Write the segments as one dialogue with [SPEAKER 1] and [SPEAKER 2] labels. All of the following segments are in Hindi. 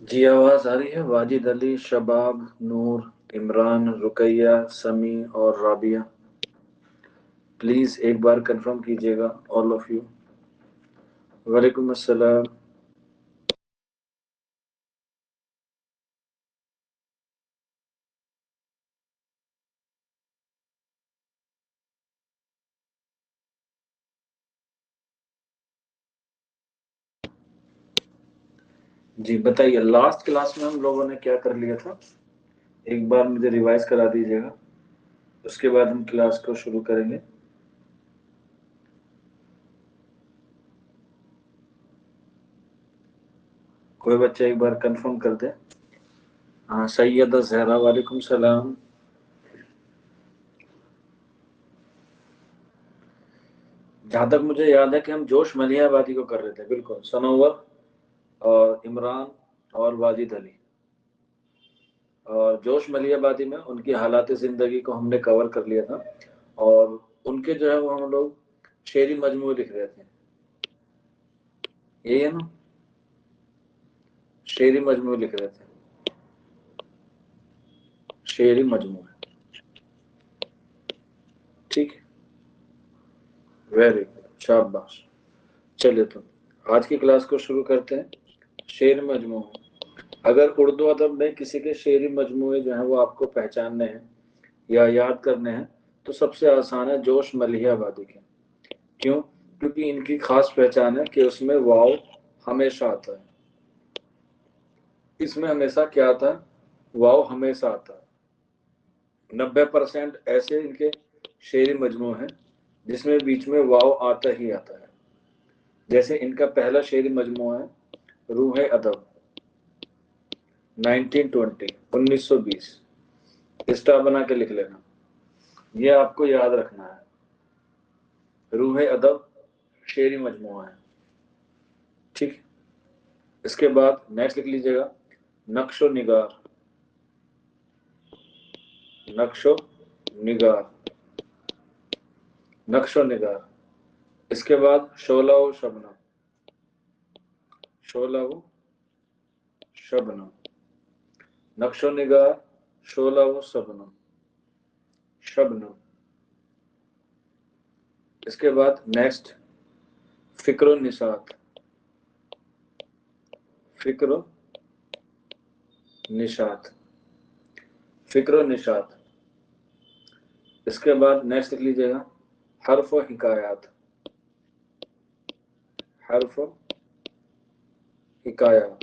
[SPEAKER 1] जी आवाज़ आ रही है। वाजिद अली, शबाब, नूर, इमरान, रुकैया, समी और राबिया, प्लीज़ एक बार कंफर्म कीजिएगा ऑल ऑफ यू। वालेकुम अस्सलाम। जी बताइए, लास्ट क्लास में हम लोगों ने क्या कर लिया था? एक बार मुझे रिवाइज करा दीजिएगा, उसके बाद हम क्लास को शुरू करेंगे। कोई बच्चा एक बार कंफर्म कर दे। हाँ, सैयदा जहरा, वालेकुम सलाम। जहाँ तक मुझे याद है कि हम जोश मलियाबादी को कर रहे थे, बिल्कुल, सनोवर और इमरान और वाजिद अली। और जोश मलियाबादी में उनकी हालात ज़िंदगी को हमने कवर कर लिया था, और उनके जो है वो हम लोग शेरी मजमूए लिख रहे थे। यही है ना? शेरी मजमूए लिख रहे थे, शेरी मजमूए। ठीक है, वेरी गुड, शाबाश। चलिए तो आज की क्लास को शुरू करते हैं। शेर मजमूए, अगर उर्दू अदब में किसी के शेरी मजमूए जो हैं वो आपको पहचानने हैं या याद करने हैं, तो सबसे आसान है जोश मलिहाबादी के। क्यों? क्योंकि इनकी खास पहचान है कि उसमें वाव हमेशा आता है। इसमें हमेशा क्या आता है? वाव हमेशा आता है। 90% ऐसे इनके शेरी मजमू हैं जिसमें बीच में वाव आता ही आता है। जैसे इनका पहला शेरी मजमू है रूह अदब, 1920, 1920। स्टार बना के लिख लेना, ये आपको याद रखना है। रूह अदब शेरी मजमू है। ठीक। इसके बाद नेक्स्ट लिख लीजिएगा नक्शो निगार, नक्शो निगार, नक्शो निगार। इसके बाद शोला व शबनम, शोला व शबनम, नक्शो निगार, शोला व शबनम, शबनम। इसके बाद नेक्स्ट फिक्रो निशात, फिक्रो निशात, फिक्रो निशात। इसके बाद नेक्स्ट लिख लीजिएगा हर्फ व हिकायात, हर्फ व हिकायात।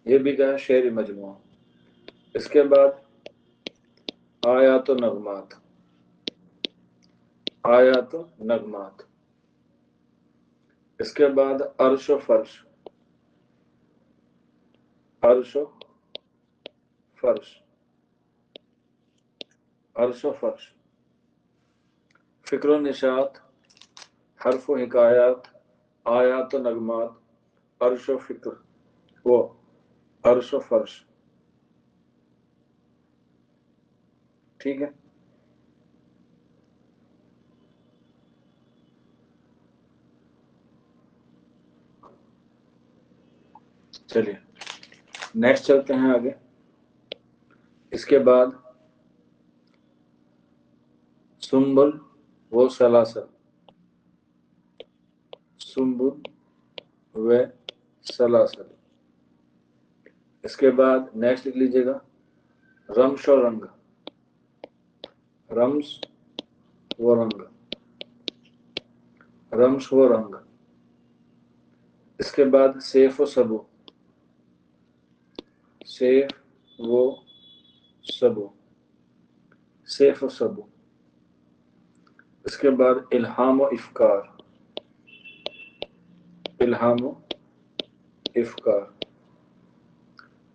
[SPEAKER 1] ये भी क्या है? शेरी मजमुआ। इसके बाद आयात व नगमात, आयात व नगमात। इसके बाद अर्श व फर्श, अर्श व फर्श, अर्श व फर्श। फिक्र निशात, हर्फ व हिकायात, आयात व नगमात, अर्श व फिक्र, वो अर्श व फर्श। ठीक है। चलिए नेक्स्ट चलते हैं आगे। इसके बाद सुम्बुल व सलासल, सुम्बुल व सलासल। इसके बाद नेक्स्ट लिख लीजिएगा रम्श और रंग, रम्स व रंग, रम्श व रंग। इसके बाद सेफ व सबू, सेफ वो सबू, सेफ व सबू। इसके बाद इल्हाम व इफ्कार, इल्हाम व इफ्कार,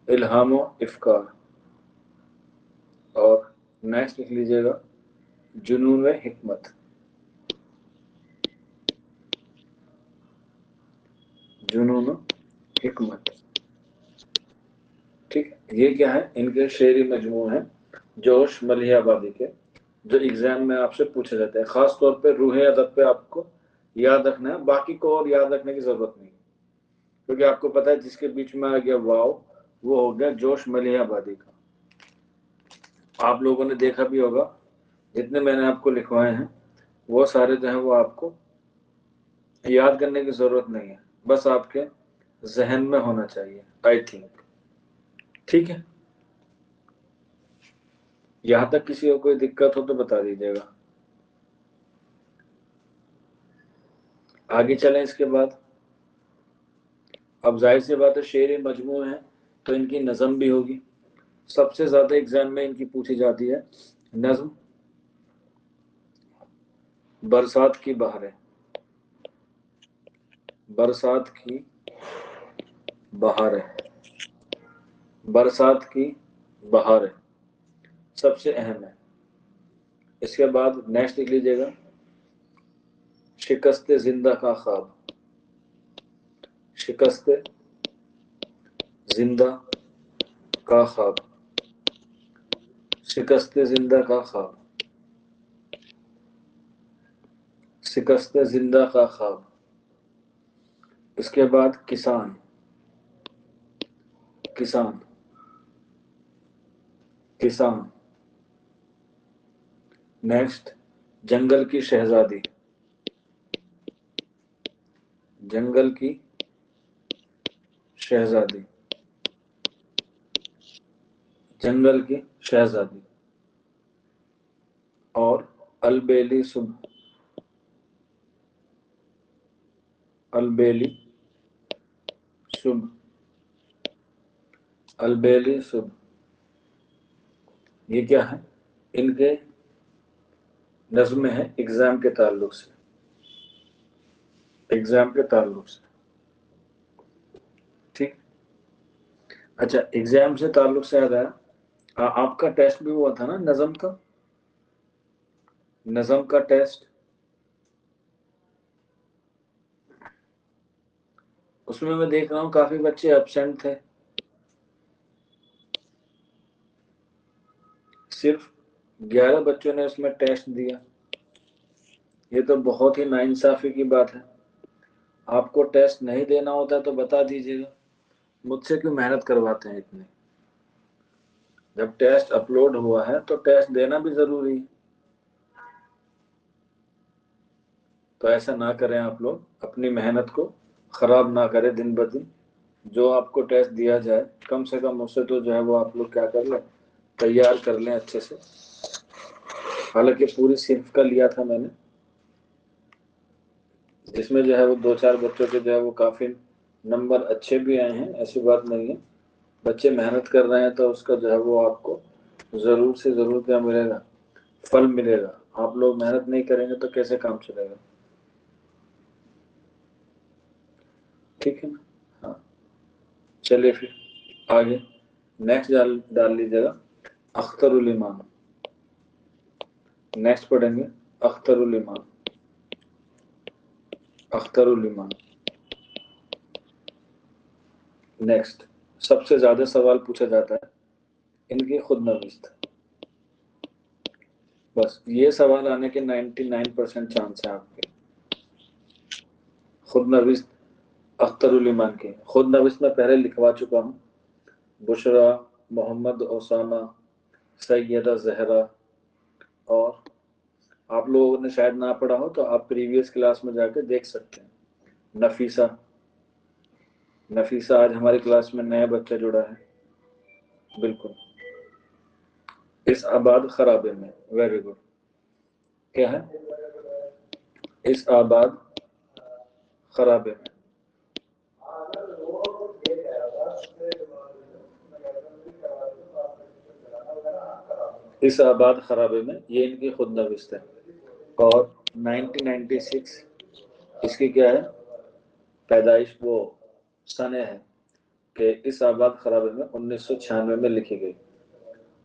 [SPEAKER 1] इल्हाम व इफ्कार। और नेक्स्ट लिख लीजिएगा जुनून व हिकमत, जुनून व हिकमत। ठीक, ये क्या है? इनके शेरी मजमू हैं जोश मलिहाबादी के, जो एग्जाम में आपसे पूछे जाते हैं। खास तौर पे रूह अदब पे आपको याद रखना है, बाकी को और याद रखने की जरूरत नहीं, क्योंकि आपको पता है जिसके बीच में आ गया वाव वो हो गया जोश मलिहाबादी का। आप लोगों ने देखा भी होगा जितने मैंने आपको लिखवाए हैं वो सारे जो है वो आपको याद करने की जरूरत नहीं है, बस आपके जहन में होना चाहिए आई थिंक। ठीक है, यहां तक किसी को कोई दिक्कत हो तो बता दीजिएगा। आगे चलें इसके बाद। अब जाहिर सी बात है शेर मजमू है तो इनकी नज़म भी होगी। सबसे ज्यादा एग्जाम में इनकी पूछी जाती है नज्म। बरसात की बहारें, बरसात की बहारें, बरसात की बहारें सबसे अहम है। इसके बाद नेक्स्ट लिख लीजिएगा शिकस्त जिंदा का ख्वाब, शिकस्त जिंदा का ख्वाब, शिकस्त जिंदा का ख्वाब, शिकस्त जिंदा का ख्वाब। इसके बाद किसान, किसान, किसान। नेक्स्ट जंगल की शहजादी, जंगल की शहजादी, जंगल की शहजादी। और अलबेली सुबह, अलबेली सुबह, अलबेली सुबह। ये क्या है? इनके नज़्म है एग्जाम के ताल्लुक से, एग्जाम के ताल्लुक से। ठीक। अच्छा, एग्जाम से ताल्लुक से याद आया, आपका टेस्ट भी हुआ था ना नज़म का, नज़म का टेस्ट। उसमें मैं देख रहा हूँ काफी बच्चे एब्सेंट थे, सिर्फ 11 बच्चों ने उसमें टेस्ट दिया। ये तो बहुत ही नाइंसाफी की बात है। आपको टेस्ट नहीं देना होता तो बता दीजिएगा, मुझसे क्यों मेहनत करवाते हैं इतनी। जब टेस्ट अपलोड हुआ है तो टेस्ट देना भी जरूरी है। तो ऐसा ना करें आप लोग, अपनी मेहनत को खराब ना करें दिन ब दिन। जो आपको टेस्ट दिया जाए कम से कम उससे तो जो है वो आप लोग क्या कर लें, तैयार कर लें अच्छे से। हालांकि पूरी सिर्फ का लिया था मैंने, जिसमें जो है वो 2-4 बच्चों के जो है वो काफी नंबर अच्छे भी आए हैं, ऐसी बात नहीं है। बच्चे मेहनत कर रहे हैं तो उसका जो है वो आपको जरूर से जरूर क्या मिलेगा, फल मिलेगा। आप लोग मेहनत नहीं करेंगे तो कैसे काम चलेगा। ठीक है ना? हाँ, चलिए फिर आगे नेक्स्ट डाल लीजिएगा अख्तरुल ईमान। नेक्स्ट पढ़ेंगे अख्तरुल ईमान, अख्तरुल ईमान। नेक्स्ट सबसे ज्यादा सवाल पूछा जाता है इनकी खुद नविस्त। बस ये सवाल आने के 99% चांस है आपके। खुद नविस्त अख्तरुल ईमान के खुद नविस्त में पहले लिखवा चुका हूँ। बुशरा, मोहम्मद ओसामा, सैयदा जहरा। और आप लोगों ने शायद ना पढ़ा हो तो आप प्रीवियस क्लास में जाकर देख सकते हैं। नफीसा, नफीसा आज हमारी क्लास में नया बच्चा जुड़ा है। बिल्कुल। इस आबाद खराबे में, वेरी गुड। क्या है? इस आबाद खराबे में। इस आबाद खराबे में ये इनकी खुद नविस्त है। और 1996 इसकी क्या है पैदाइश, वो सने है कि इस आबाद खराबे में 1996 में लिखी गई।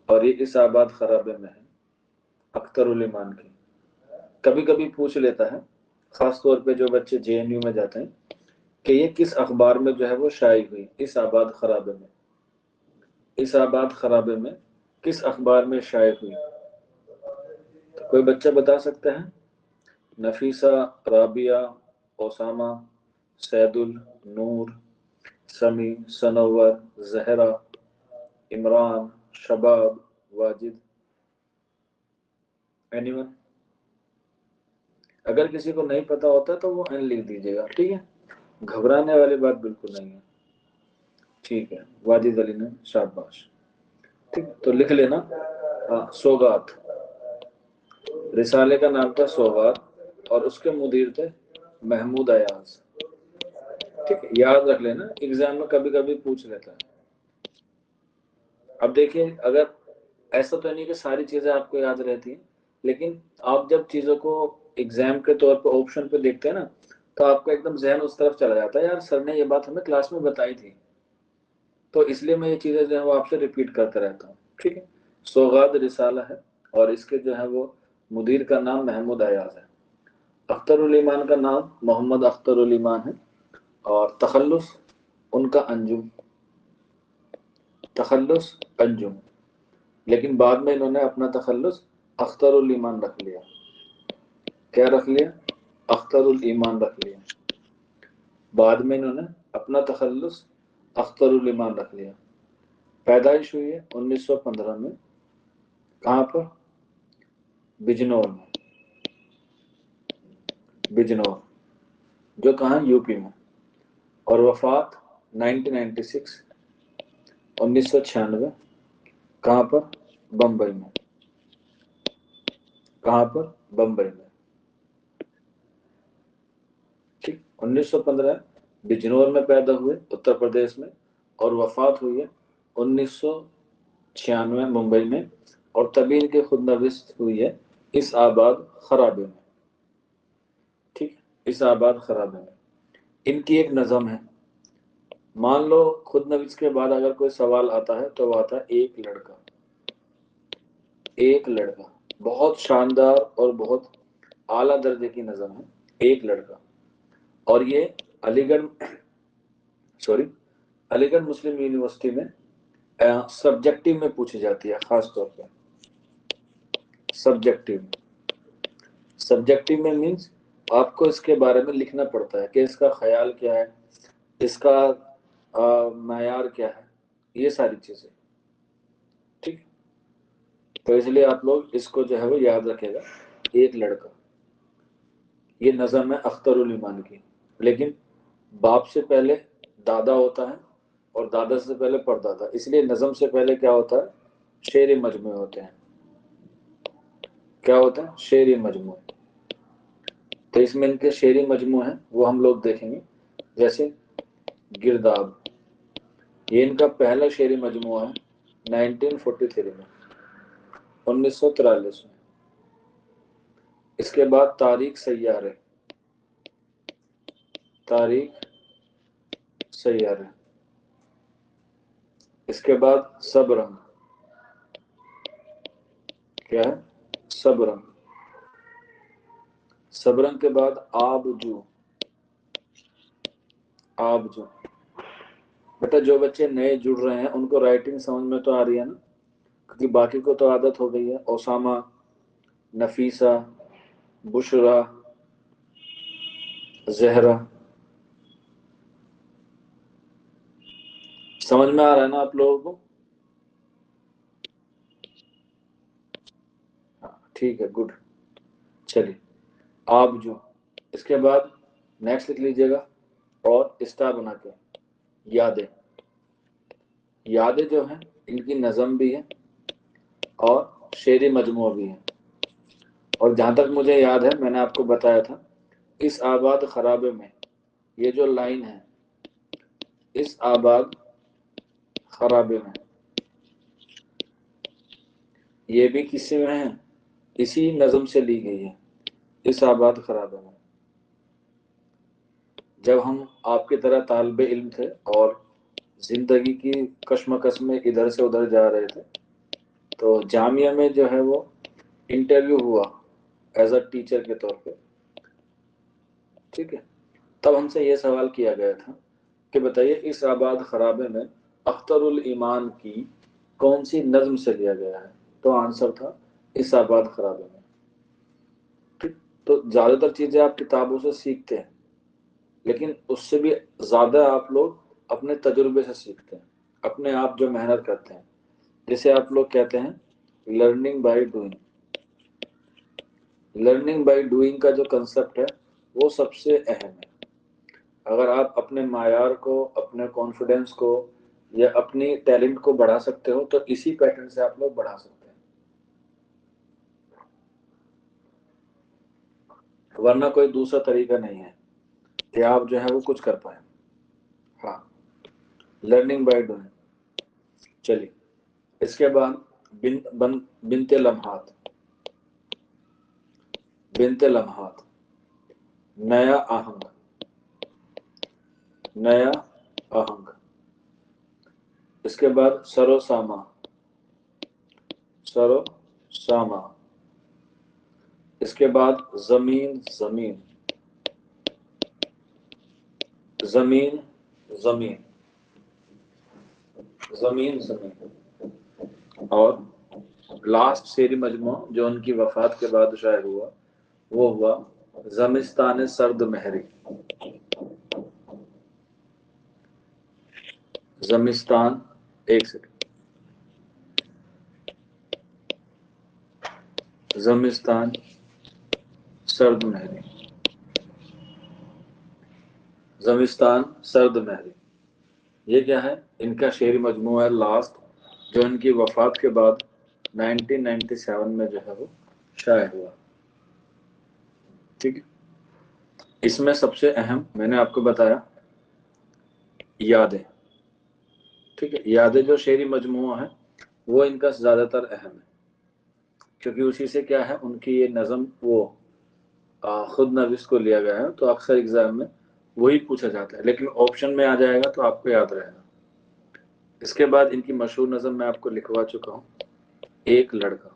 [SPEAKER 1] और ये इस आबाद खराबे में है अख्तरुल ईमान की। कभी कभी पूछ लेता है, खास तौर पे जो बच्चे जेएनयू में जाते हैं, कि ये किस अखबार में जो है वो शाये हुई, इस आबाद खराबे में, इस आबाद खराबे में किस अखबार में शाये हुई। तो कोई बच्चा बता सकता है? नफीसा, राबिया, ओसामा, सैदुल, नूर, समी, सनोवर, जहरा, इमरान, शबाब, वाजिद। एनीवन? अगर किसी को नहीं पता होता तो वो एन लिख दीजिएगा, ठीक है, घबराने वाली बात बिल्कुल नहीं है। ठीक है, वाजिद अली ने, शाबाश। ठीक है, तो लिख लेना। सौगात, रिसाले का नाम था सौगात और उसके मुदीर थे महमूद अयाज। ठीक है, याद रख लेना, एग्जाम में कभी कभी पूछ लेता है। अब देखिए, अगर ऐसा तो नहीं कि सारी चीजें आपको याद रहती हैं, लेकिन आप जब चीजों को एग्जाम के तौर पर ऑप्शन पे देखते हैं ना, तो आपका एकदम जहन उस तरफ चला जाता है, यार सर ने ये बात हमें क्लास में बताई थी। तो इसलिए मैं ये चीजें जो है वो आपसे रिपीट करता रहता हूँ। ठीक है, सौगात रिसाला है और इसके जो है वो मुदीर का नाम महमूद अयाज है। अख्तरुल ईमान का नाम मोहम्मद अख्तरुल ईमान है और तखल्लुस उनका अंजुम, तखल्लुस अंजुम। लेकिन बाद में इन्होंने अपना तखल्लुस अख्तरुल ईमान रख लिया। क्या रख लिया? अख्तरुल ईमान रख लिया। बाद में इन्होंने अपना तखल्लुस अख्तरुल ईमान रख लिया। पैदाइश हुई है 1915 में। कहाँ पर? बिजनौर में। बिजनौर, जो कहाँ? यूपी में। और वफात 1996, 1996। कहाँ पर? बम्बई में। कहाँ पर? बम्बई में। ठीक, 1915 बिजनौर में पैदा हुए, उत्तर प्रदेश में, और वफात हुई है 1996 मुंबई में। और तभी इनकी खुदनविश्त हुई है इस आबाद खराबे में। ठीक, इस आबाद खराबे में इनकी एक नज़म है। मान लो खुदनविश के बाद अगर कोई सवाल आता है तो वो आता है एक लड़का। एक लड़का बहुत शानदार और बहुत आला दर्जे की नज़म है, एक लड़का। और ये अलीगढ़, सॉरी, अलीगढ़ मुस्लिम यूनिवर्सिटी में सब्जेक्टिव में पूछी जाती है, खास तौर पे सब्जेक्टिव। सब्जेक्टिव में मीन्स आपको इसके बारे में लिखना पड़ता है कि इसका ख्याल क्या है, इसका मायार क्या है, ये सारी चीजें। ठीक, तो इसलिए आप लोग इसको जो है वो याद रखेगा, एक लड़का। ये नज़म है अख्तरुल ईमान की। लेकिन बाप से पहले दादा होता है और दादा से पहले परदादा, इसलिए नज़म से पहले क्या होता है? शेर मजमू होते हैं। क्या होता है? शेर मजमू। तो इसमें इनके शेरी मजमू हैं वो हम लोग देखेंगे। जैसे गिरदाब, ये इनका पहला शेरी मजमू है 1943 में, 1943 में। इसके बाद तारीख सैयारे, तारीख सैयारे। इसके बाद सब रंग, क्या है? सब रंग। सब रंग के बाद आबजू, आबजू। बेटा जो बच्चे नए जुड़ रहे हैं उनको राइटिंग समझ में तो आ रही है ना, क्योंकि बाकी को तो आदत हो गई है। ओसामा, नफीसा, बुशरा, जहरा। समझ में आ रहा है ना आप लोगों को? हाँ, ठीक है, गुड। चलिए, आबजू। इसके बाद नेक्स्ट लिख लीजिएगा और स्टार बना के यादें। यादें जो हैं इनकी नज़म भी है और शेरी मजमू भी है। और जहाँ तक मुझे याद है मैंने आपको बताया था, इस आबाद खराबे में ये जो लाइन है, इस आबाद खराबे में, ये भी किसी में है? इसी नज़म से ली गई है, इस आबाद खराबे में। जब हम आपकी तरह तालिबे इल्म थे और जिंदगी की कश्मकश में इधर से उधर जा रहे थे, तो जामिया में जो है वो इंटरव्यू हुआ एज अ टीचर के तौर पे। ठीक है, तब हमसे ये सवाल किया गया था कि बताइए इस आबाद खराबे में अख्तरुल ईमान की कौन सी नज्म से लिया गया है? तो आंसर था इस आबाद खराबे में। ठीक, तो ज्यादातर चीजें आप किताबों से सीखते हैं, लेकिन उससे भी ज्यादा आप लोग अपने तजुर्बे से सीखते हैं, अपने आप जो मेहनत करते हैं, जिसे आप लोग कहते हैं learning by doing. Learning by doing का जो कंसेप्ट है वो सबसे अहम है। अगर आप अपने मायार को, अपने कॉन्फिडेंस को या अपनी टैलेंट को बढ़ा सकते हो तो इसी पैटर्न से आप लोग बढ़ा सकते हैं, वरना कोई दूसरा तरीका नहीं है कि आप जो है वो कुछ कर पाए। हाँ, लर्निंग बाय डूइंग। चलिए, इसके बाद बिनते लम्हात। बिनते लम्हात, नया आहंग। नया आहंग। इसके बाद सरोसामा। सरोसामा। इसके बाद जमीन जमीन। जमीन जमीन। जमीन जमीन। और लास्ट शेरी मजमू जो उनकी वफात के बाद शायर हुआ वो हुआ जमिस्तान सर्द महरी। जमिस्तान, एक सेकंड, जमिस्तान सर्द महरी। जमिस्तान सर्द महरी, ये क्या है? इनका शेरी मजमू है लास्ट, जो इनकी वफात के बाद 1997 में जो है वो शायर हुआ। ठीक है, इसमें सबसे अहम मैंने आपको बताया यादें। ठीक है, यादें जो शेरी मजमूआ है वो इनका ज्यादातर अहम है, क्योंकि उसी से क्या है उनकी ये नज़म वो खुद नविस को लिया गया है, तो अक्सर एग्जाम में वही पूछा जाता है, लेकिन ऑप्शन में आ जाएगा तो आपको याद रहेगा। इसके बाद इनकी मशहूर नज़म मैं आपको लिखवा चुका हूँ, एक लड़का।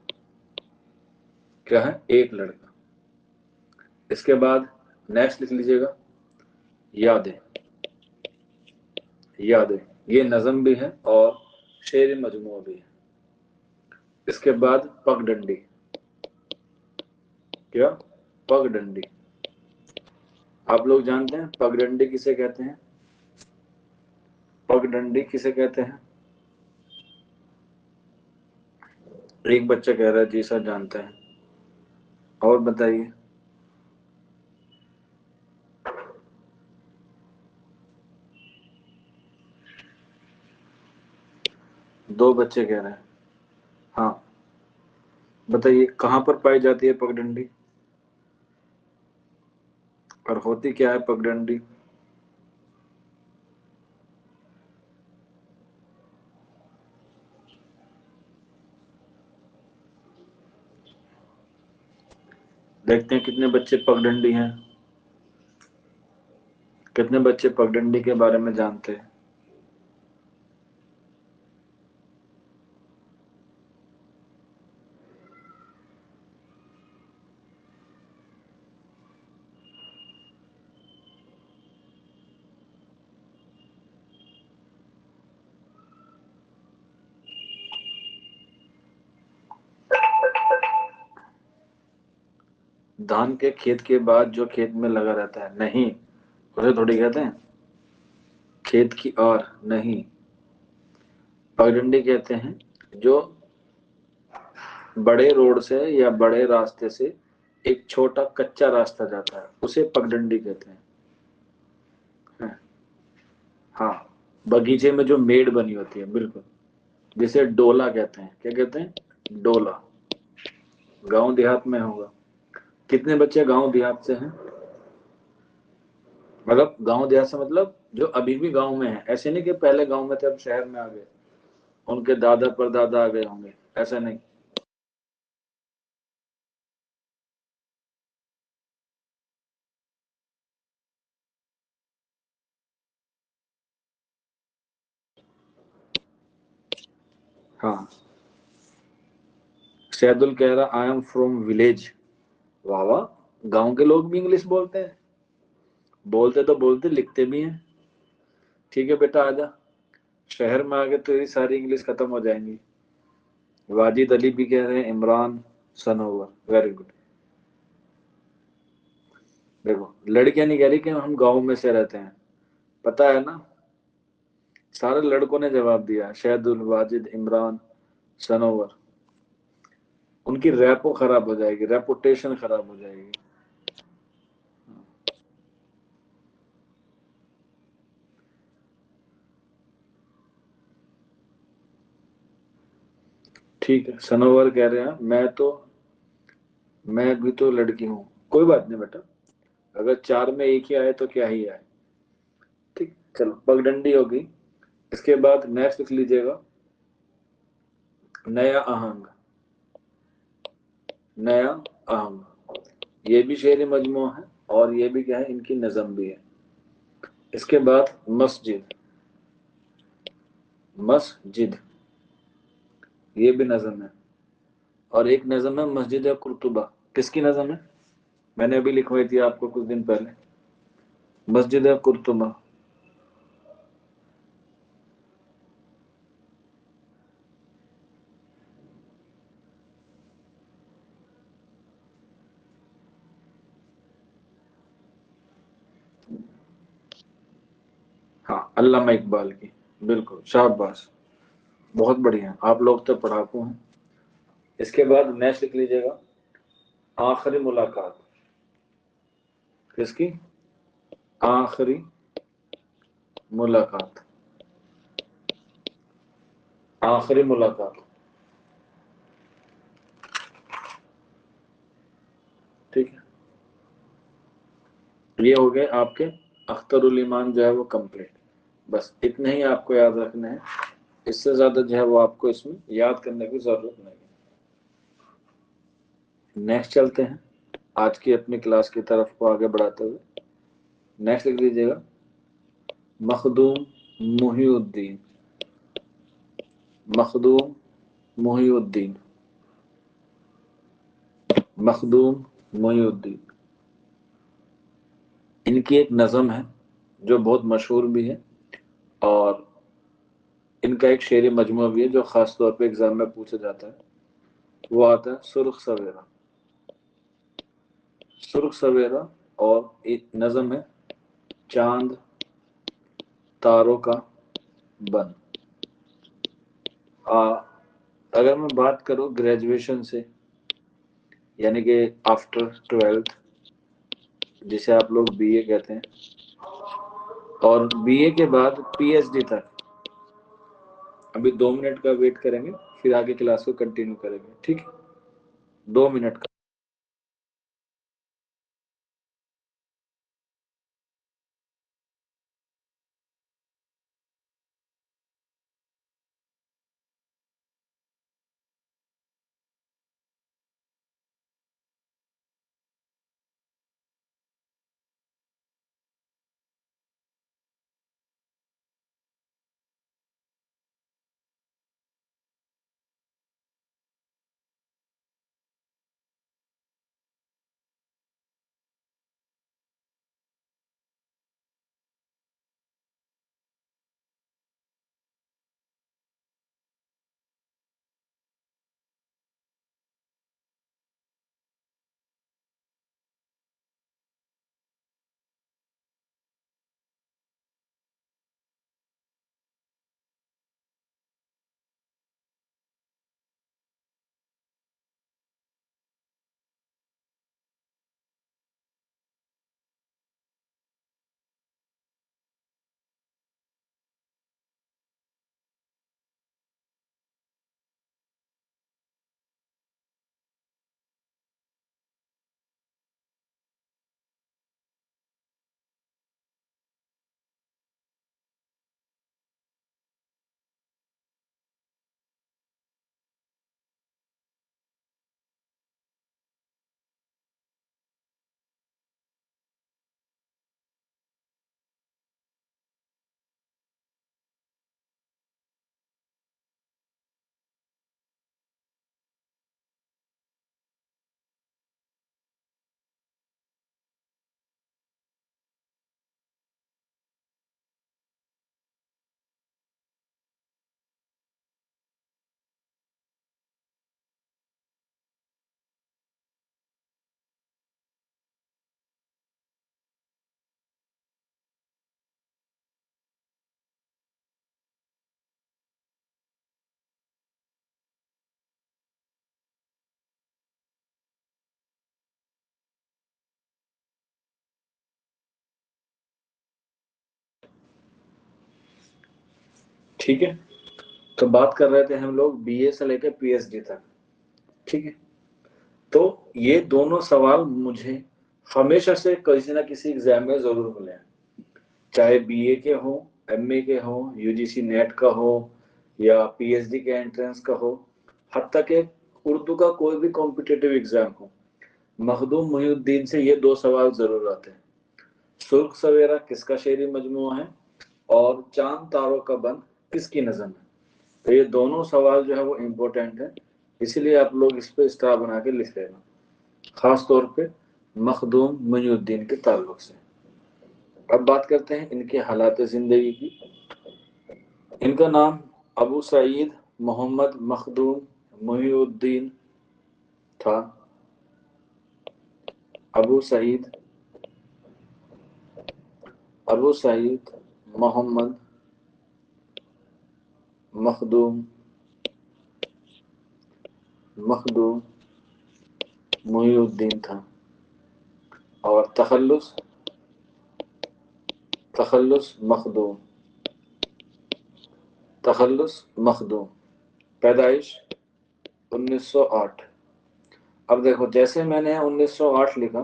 [SPEAKER 1] क्या है? एक लड़का। इसके बाद नेक्स्ट लिख लीजिएगा यादें। यादें, ये नज़म भी है और शेर मजमूआ भी है। इसके बाद पगडंडी। क्या? पगडंडी। आप लोग जानते हैं पगडंडी किसे कहते हैं? पगडंडी किसे कहते हैं? एक बच्चा कह रहा है जी सर जानते हैं, और बताइए। दो बच्चे कह रहे हैं। हाँ, बताइए कहाँ पर पाई जाती है पगडंडी और होती क्या है पगडंडी? देखते हैं कितने बच्चे पगडंडी हैं, कितने बच्चे पगडंडी के बारे में जानते हैं। धान के खेत के बाद जो खेत में लगा रहता है, नहीं, उसे थोड़ी कहते हैं खेत की और, नहीं, पगडंडी कहते हैं जो बड़े रोड से या बड़े रास्ते से एक छोटा कच्चा रास्ता जाता है, उसे पगडंडी कहते हैं। हाँ, बगीचे में जो मेड़ बनी होती है, बिल्कुल, जिसे डोला कहते हैं। क्या कहते हैं? डोला। गांव देहात में होगा। कितने बच्चे गांव देहात से हैं? मतलब गांव देहात से मतलब जो अभी भी गांव में है, ऐसे नहीं कि पहले गांव में थे अब शहर में आ गए, उनके दादा परदादा आ गए होंगे, ऐसा नहीं। हाँ, सैदुल कह रहा आई एम फ्रॉम विलेज। वाह वाह, गांव के लोग भी इंग्लिश बोलते हैं। बोलते तो बोलते, लिखते भी हैं। ठीक है बेटा, आजा, शहर में आके तो ये सारी इंग्लिश खत्म हो जाएंगी। वाजिद अली भी कह रहे हैं इमरान सनोवर, वेरी गुड। देखो, लड़कियां नहीं कह रही कि हम गांव में से रहते हैं, पता है ना, सारे लड़कों ने जवाब दिया, शहदुल, वाजिद, इमरान, सनोवर। उनकी रैपो खराब हो जाएगी, रेपुटेशन खराब हो जाएगी। ठीक है, सनोवर कह रहे हैं मैं भी तो लड़की हूँ। कोई बात नहीं बेटा, अगर चार में एक ही आए तो क्या ही आए। ठीक, चलो पगडंडी होगी। इसके बाद नेक्स्ट लिख लीजिएगा, नया आहंग। नया आहंग, ये भी शेर मजमू है और ये भी क्या है, इनकी नज़म भी है। इसके बाद मस्जिद। मस्जिद, ये भी नज़म है। और एक नज़म है मस्जिद कुर्तुबा। किसकी नज़म है? मैंने अभी लिखवाई थी आपको कुछ दिन पहले, मस्जिद कुर्तुबा। हाँ, अल्लामा इकबाल की, बिल्कुल, शाबाश, बहुत बढ़िया, आप लोग तो पढ़ाकू हैं। इसके बाद नेक्स्ट लिख लीजिएगा, आखिरी मुलाकात। किसकी? आखिरी मुलाकात। आखिरी मुलाकात, ठीक है। ये हो गए आपके अख्तरुल ईमान जो है वो कंप्लीट। बस इतने ही आपको याद रखने हैं, इससे ज्यादा जो है वो आपको इसमें याद करने की जरूरत नहीं है। नेक्स्ट चलते हैं आज की अपनी क्लास की तरफ को आगे बढ़ाते हुए। नेक्स्ट लिख लीजिएगा, मखदूम मुहिउद्दीन। मखदूम मुहिउद्दीन। मखदूम मुहिउद्दीन, इनकी एक नज़म है जो बहुत मशहूर भी है, और इनका एक शेर मजमू भी है जो खास तौर पे एग्जाम में पूछा जाता है। वो आता है, सुर्ख सवेरा। सुर्ख सवेरा, और एक नज़म है, चांद तारों का बन। आ, अगर मैं बात करूं ग्रेजुएशन से, यानी कि आफ्टर 12th, जिसे आप लोग बीए कहते हैं, और बीए के बाद पीएचडी तक, अभी 2 मिनट का वेट करेंगे, फिर आगे क्लास को कंटिन्यू करेंगे, ठीक है? 2 मिनट का। ठीक है, तो बात कर रहे थे हम लोग बीए से लेकर पीएचडी तक। ठीक है, तो ये दोनों सवाल मुझे हमेशा से किसी ना किसी एग्जाम में जरूर मिले हैं, चाहे बीए के हो, एमए के हो, यूजीसी नेट का हो, या पीएचडी के एंट्रेंस का हो, हत्ता के उर्दू का कोई भी कॉम्पिटिटिव एग्जाम हो, मखदूम मोहिउद्दीन से ये दो सवाल जरूर आते हैं। सुर्ख सवेरा किसका शेरी मजमूआ है, और चांद तारों का बंद किसकी नज़म है। तो ये दोनों सवाल जो है वो इम्पोर्टेंट है, इसीलिए आप लोग इस पे स्टार बना के लिख लेना, खास तौर पे मखदूम मोहिउद्दीन के ताल्लुक से। अब बात करते हैं इनके हालात जिंदगी की। इनका नाम अबू सईद मोहम्मद मखदूम मोहिउद्दीन था। अबू सईद मोहम्मद मखदूम मोहिउद्दीन था। और तखल्लुस मखदूम। पैदाइश 1908। अब देखो, जैसे मैंने 1908 लिखा,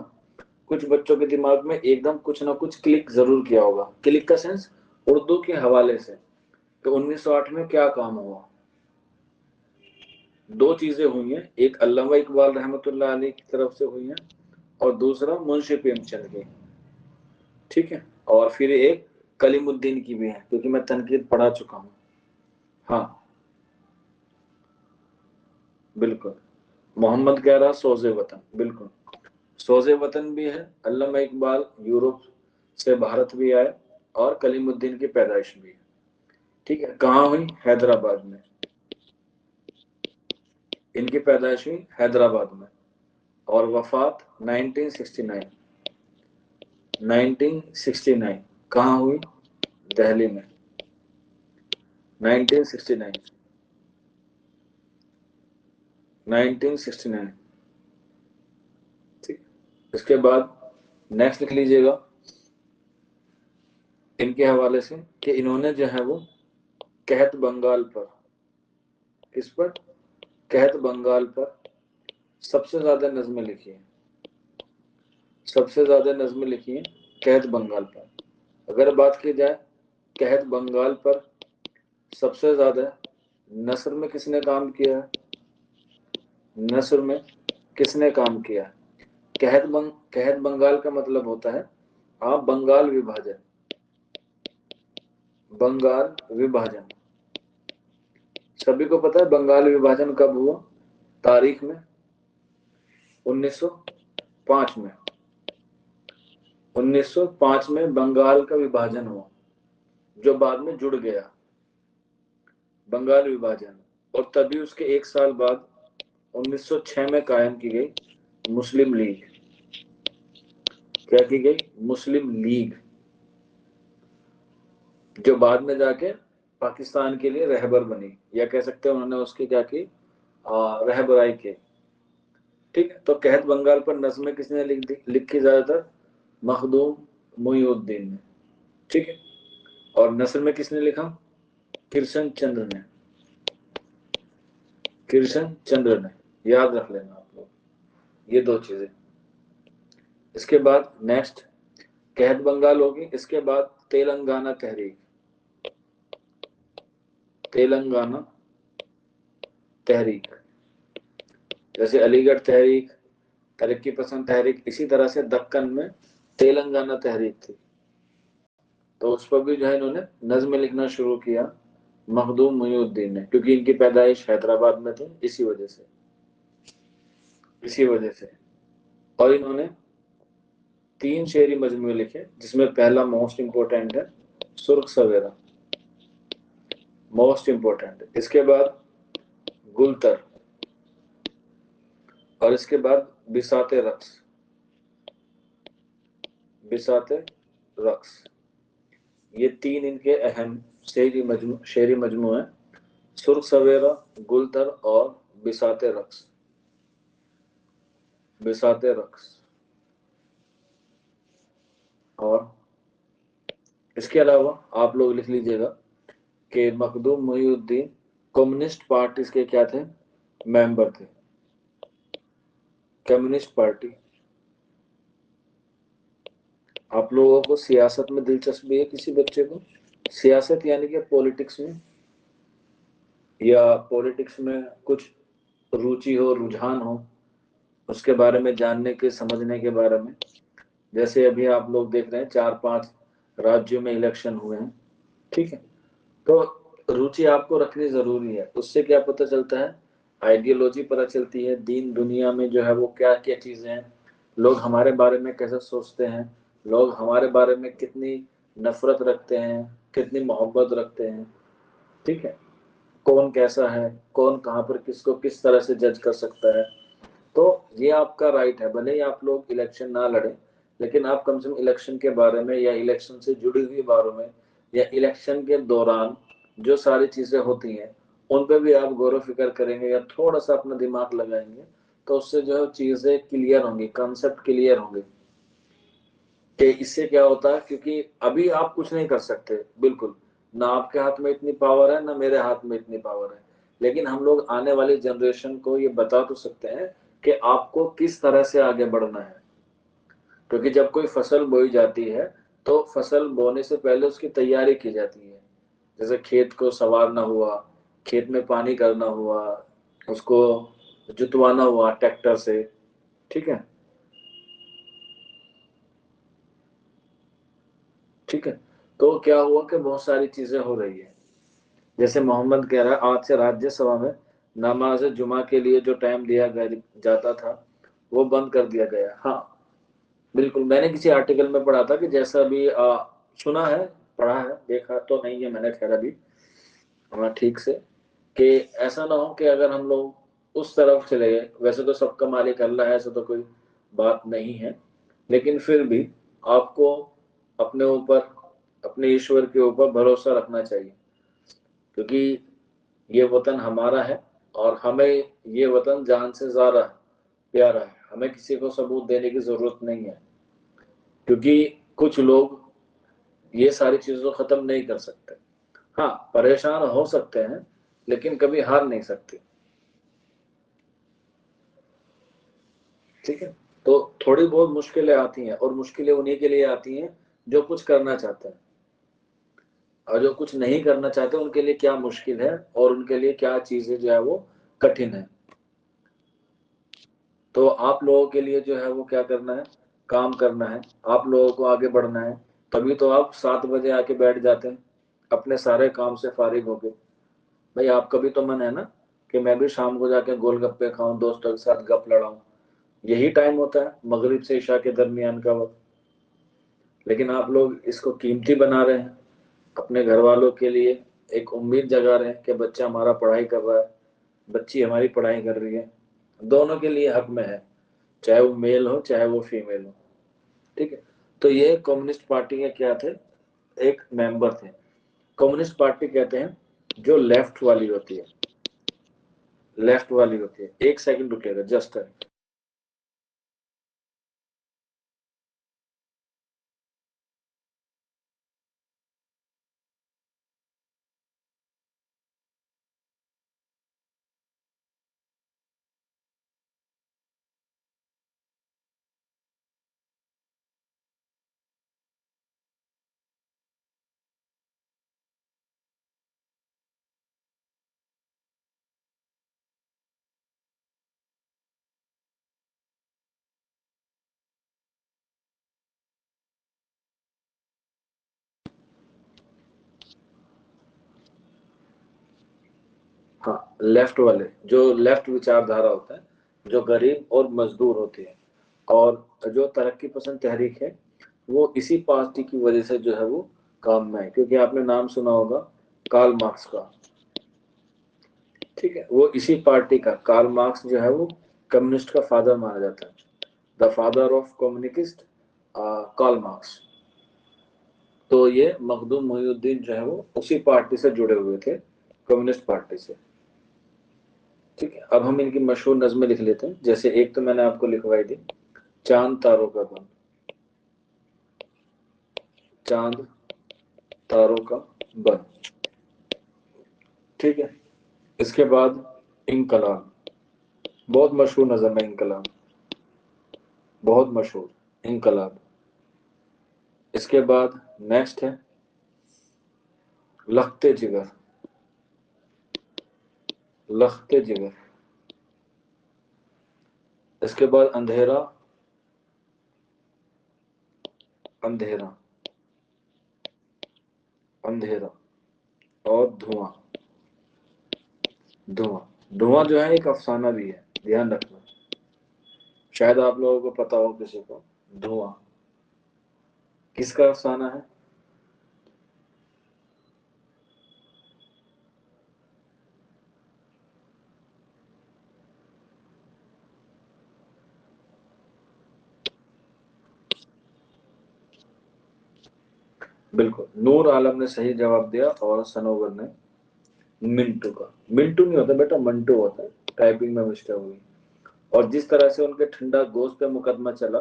[SPEAKER 1] कुछ बच्चों के दिमाग में एकदम कुछ ना कुछ क्लिक जरूर किया होगा। क्लिक का सेंस उर्दू के हवाले से, तो 1908 में क्या काम हुआ। दो चीजें हुई हैं, एक अल्लामा इकबाल रहमतुल्लाह अलैह की तरफ से हुई हैं, और दूसरा मुंशी प्रेमचंद की। ठीक है, और फिर एक कलीमुद्दीन की भी है, क्योंकि मैं तनकीद पढ़ा चुका हूँ। हाँ बिल्कुल, मोहम्मद कह रहा सोज़े वतन, बिल्कुल सोज़े वतन भी है। अल्लामा इकबाल यूरोप से भारत भी आए, और कलीमुद्दीन की पैदाइश भी है। ठीक है, कहाँ हुई? हैदराबाद में। इनकी पैदाइश हुई हैदराबाद में, और वफात 1969 कहाँ हुई? दिल्ली में, 1969। ठीक, इसके बाद नेक्स्ट लिख लीजिएगा इनके हवाले से, कि इन्होंने जो है वो कहत बंगाल पर, किस पर? कहत बंगाल पर सबसे ज्यादा नज़में लिखी है। कहत बंगाल पर। अगर बात की जाए कहत बंगाल पर सबसे ज्यादा नस्र में किसने काम किया है? कहत बंगाल का मतलब होता है आप बंगाल विभाजन। सभी को पता है बंगाल विभाजन कब हुआ? तारीख में 1905 में। 1905 में बंगाल का विभाजन हुआ, जो बाद में जुड़ गया, बंगाल विभाजन। और तभी उसके एक साल बाद 1906 में कायम की गई मुस्लिम लीग। क्या की गई? मुस्लिम लीग, जो बाद में जाके पाकिस्तान के लिए रहबर बनी, या कह सकते हैं उन्होंने उसकी क्या की, रहबराई की। ठीक है, तो कहत बंगाल पर नज़में किसने लिखी ज्यादातर? मखदूम मोइनुद्दीन ने। ठीक है, और नस्र में किसने लिखा? किरशन चंद्र ने। याद रख लेना आप लोग ये दो चीजें। इसके बाद नेक्स्ट कहत बंगाल होगी, इसके बाद तेलंगाना तहरीक। जैसे अलीगढ़ तहरीक, तरक्की पसंद तहरीक, इसी तरह से दक्कन में तेलंगाना तहरीक थी। तो उस पर भी जो है इन्होंने नज्म लिखना शुरू किया, मखदूम मोइनुद्दीन ने, क्योंकि इनकी पैदाइश हैदराबाद में थी, इसी वजह से। और इन्होंने 3 शेरी मजमूए लिखे, जिसमें पहला मोस्ट इंपोर्टेंट है सुर्ख सवेरा, मोस्ट इंपोर्टेंट है। इसके बाद गुलतर, और इसके बाद बिसाते रक्स। ये 3 इनके अहम शेरी मजमू है, सुर्ख सवेरा, गुलतर और बिसाते रक्स। और इसके अलावा आप लोग लिख लीजिएगा कि मखदूम मोहिउद्दीन कम्युनिस्ट पार्टी के क्या थे, मेंबर थे। Communist party. आप लोगों को सियासत में दिलचस्पी है किसी बच्चे को? सियासत यानी कि पॉलिटिक्स में, या पॉलिटिक्स में कुछ रुचि हो, रुझान हो, उसके बारे में जानने के, समझने के बारे में। जैसे अभी आप लोग देख रहे हैं 4-5 राज्यों में इलेक्शन हुए हैं, ठीक है, तो रुचि आपको रखनी जरूरी है। उससे क्या पता चलता है, आइडियोलॉजी पता चलती है, दीन दुनिया में जो है वो क्या क्या चीजें हैं, लोग हमारे बारे में कैसे सोचते हैं, लोग हमारे बारे में कितनी नफरत रखते हैं, कितनी मोहब्बत रखते हैं, ठीक है, कौन कैसा है, कौन कहाँ पर किसको किस तरह से जज कर सकता है। तो ये आपका राइट है, भले ही आप लोग इलेक्शन ना लड़े, लेकिन आप कम से कम इलेक्शन के बारे में, या इलेक्शन से जुड़ी हुई बारों में, या इलेक्शन के दौरान जो सारी चीजें होती हैं उन पे भी आप गौर फिक्र करेंगे या थोड़ा सा अपना दिमाग लगाएंगे, तो उससे जो है चीजें क्लियर होंगी, कॉन्सेप्ट क्लियर होंगे कि इससे क्या होता है। क्योंकि अभी आप कुछ नहीं कर सकते, बिल्कुल, ना आपके हाथ में इतनी पावर है, ना मेरे हाथ में इतनी पावर है, लेकिन हम लोग आने वाली जनरेशन को ये बता तो सकते हैं कि आपको किस तरह से आगे बढ़ना है। क्योंकि जब कोई फसल बोई जाती है तो फसल बोने से पहले उसकी तैयारी की जाती है। जैसे खेत को संवारना हुआ, खेत में पानी करना हुआ, उसको जुतवाना हुआ ट्रैक्टर से, ठीक है, ठीक है। तो क्या हुआ कि बहुत सारी चीजें हो रही है। जैसे मोहम्मद कह रहा है आज से राज्यसभा में नमाज जुमा के लिए जो टाइम दिया गया जाता था वो बंद कर दिया गया। हाँ, बिल्कुल, मैंने किसी आर्टिकल में पढ़ा था कि जैसा अभी सुना है, पढ़ा है, देखा तो नहीं है मैंने खैर अभी ठीक से, कि ऐसा ना हो कि अगर हम लोग उस तरफ चले गए, वैसे तो सबका मालिक अल्लाह है, ऐसा तो कोई बात नहीं है, लेकिन फिर भी आपको अपने ऊपर, अपने ईश्वर के ऊपर भरोसा रखना चाहिए। क्योंकि ये वतन हमारा है और हमें ये वतन जान से ज्यादा प्यारा है। हमें किसी को सबूत देने की जरूरत नहीं है, क्योंकि कुछ लोग ये सारी चीजों को खत्म नहीं कर सकते। हाँ, परेशान हो सकते हैं, लेकिन कभी हार नहीं सकते, ठीक है। तो थोड़ी बहुत मुश्किलें आती हैं, और मुश्किलें उन्हीं के लिए आती हैं जो कुछ करना चाहते हैं, और जो कुछ नहीं करना चाहते उनके लिए क्या मुश्किल है, और उनके लिए क्या चीजें जो है वो कठिन है। तो आप लोगों के लिए जो है वो क्या करना है, काम करना है, आप लोगों को आगे बढ़ना है। तभी तो आप 7 बजे आके बैठ जाते हैं अपने सारे काम से फारिग होके। भाई आपका भी तो मन है ना कि मैं भी शाम को जाके गोलगप्पे खाऊं, दोस्तों के साथ गप लड़ाऊं। यही टाइम होता है मगरिब से इशा के दरमियान का वक्त। लेकिन आप लोग इसको कीमती बना रहे हैं, अपने घर वालों के लिए एक उम्मीद जगा रहे हैं कि बच्चा हमारा पढ़ाई कर रहा है, बच्ची हमारी पढ़ाई कर रही है, दोनों के लिए हक में है, चाहे वो मेल हो चाहे वो फीमेल हो, ठीक है। तो ये कम्युनिस्ट पार्टी के क्या थे, एक मेंबर थे। कम्युनिस्ट पार्टी कहते हैं जो लेफ्ट वाली होती है, लेफ्ट वाली होती है। एक सेकंड रुकिएगा, जस्ट। हाँ, लेफ्ट वाले, जो लेफ्ट विचारधारा होता है, जो गरीब और मजदूर होते हैं, और जो तरक्की पसंद तहरीक है, वो इसी पार्टी की वजह से जो है वो काम में है। क्योंकि आपने नाम सुना होगा कार्ल मार्क्स का, ठीक है, वो इसी पार्टी का, कार्ल मार्क्स जो है वो कम्युनिस्ट का फादर माना जाता है, the father of communist, Karl Marx. तो ये मखदूम मोहिउद्दीन जो है वो उसी पार्टी से जुड़े हुए थे, कम्युनिस्ट पार्टी से, ठीक है। अब हम इनकी मशहूर नज़में लिख लेते हैं। जैसे एक तो मैंने आपको लिखवाई थी, चांद तारों का बन, चांद तारों का बन, ठीक है। इसके बाद इनकलाब, बहुत मशहूर नज़म है इनकलाब, बहुत मशहूर इनकलाब। इसके बाद नेक्स्ट है लखते जिगर, लखते जिगर। इसके बाद अंधेरा, अंधेरा, अंधेरा और धुआं, धुआं। धुआं जो है एक अफसाना भी है, ध्यान रखना, शायद आप लोगों को पता हो किसी को। धुआं किसका अफसाना है? बिल्कुल, नूर आलम ने सही जवाब दिया और सनोवर ने मिंटू का। मिंटू नहीं होता बेटा, मंटू होता है, टाइपिंग में मिस्टेक हुई। और जिस तरह से उनके ठंडा गोश्त पे मुकदमा चला,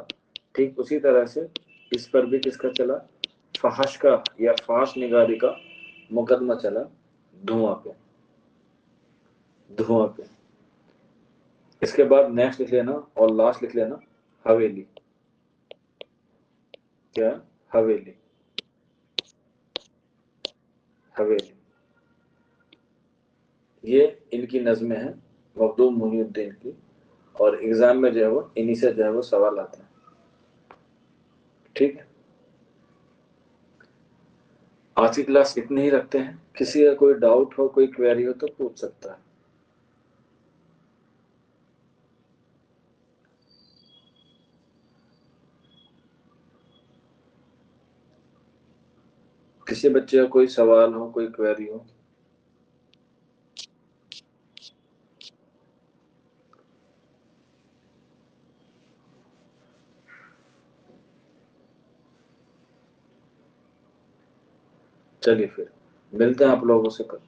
[SPEAKER 1] ठीक उसी तरह से इस पर भी किसका चला? फहश का या फाश निगारी का मुकदमा चला, धुआं पे, धुआं पे। इसके बाद नेक्स्ट लिख लेना और लास्ट लिख लेना हवेली। क्या? हवेली, हवेली। ये इनकी नज़में हैं, मखदूम मोहिउद्दीन की, और एग्जाम में जो है वो इन्हीं से जो है वो सवाल आते हैं। ठीक है, आज की क्लास इतनी ही रखते हैं। किसी का कोई डाउट हो, कोई क्वेरी हो तो पूछ सकता है। किसी बच्चे का कोई सवाल हो, कोई क्वेरी हो? चलिए फिर मिलते हैं आप लोगों से कल।